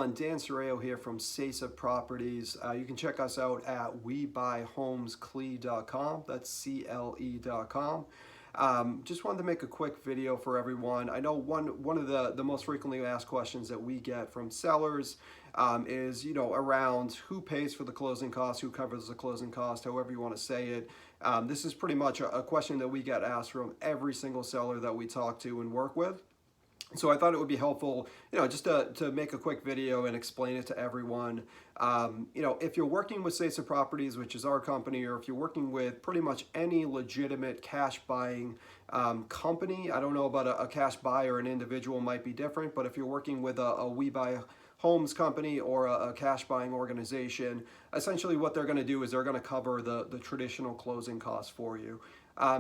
everyone, Dan Sorreo here from Sesa Properties. You can check us out at webuyhomescle.com. That's CLE.com. Just wanted to make a quick video for everyone. I know one of the most frequently asked questions that we get from sellers is, around who pays for the closing costs, who covers the closing cost, however you want to say it. This is pretty much a question that we get asked from every single seller that we talk to and work with. So I thought it would be helpful, just to make a quick video and explain it to everyone. If you're working with Sesa Properties, which is our company, or if you're working with pretty much any legitimate cash buying company, I don't know about a cash buyer, an individual might be different, but if you're working with a We Buy Homes company or a cash buying organization, essentially what they're going to do is they're going to cover the traditional closing costs for you.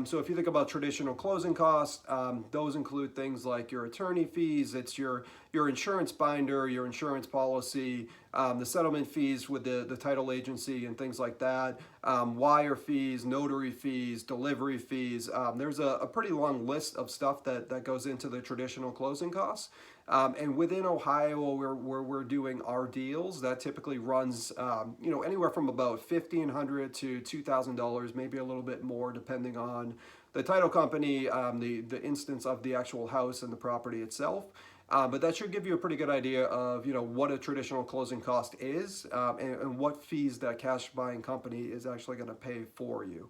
So if you think about traditional closing costs, those include things like your attorney fees, it's your insurance binder, your insurance policy, the settlement fees with the title agency and things like that, wire fees, notary fees, delivery fees. There's a pretty long list of stuff that goes into the traditional closing costs. And within Ohio, where we're doing our deals, that typically runs, anywhere from about $1,500 to $2,000, maybe a little bit more, depending on the title company, the instance of the actual house and the property itself. But that should give you a pretty good idea of, what a traditional closing cost is, and what fees that cash buying company is actually going to pay for you.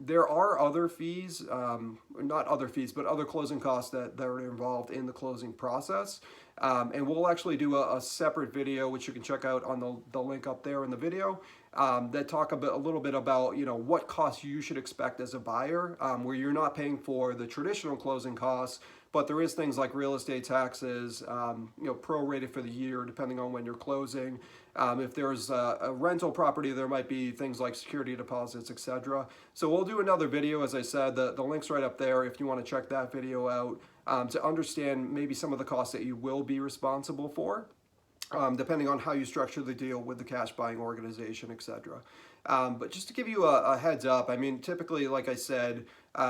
There are other fees, not other fees, but other closing costs that are involved in the closing process. And we'll actually do a separate video, which you can check out on the link up there in the video, that talk a little bit about, what costs you should expect as a buyer, where you're not paying for the traditional closing costs, but there is things like real estate taxes, prorated for the year, depending on when you're closing. If there's a rental property, there might be things like security deposits, etc. So we'll do another video, as I said, the link's right up there if you want to check that video out, to understand maybe some of the costs that you will be responsible for, depending on how you structure the deal with the cash buying organization, etc. But just to give you a heads up, I mean, typically, like I said,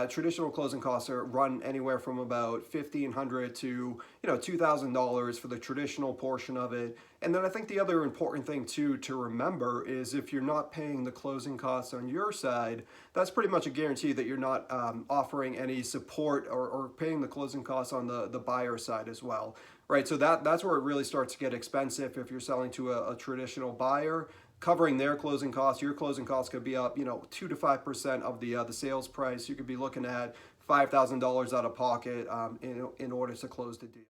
traditional closing costs are run anywhere from about $1,500 to $2,000 for the traditional portion of it. And then I think the other important thing too to remember is if you're not paying the closing costs on your side, that's pretty much a guarantee that you're not offering any support or paying the closing costs on the buyer side as well, right? So that's where it really starts to get expensive if you're selling to a traditional buyer. Covering their closing costs, your closing costs could be up, 2 to 5% of the sales price. You could be looking at $5,000 out of pocket in order to close the deal.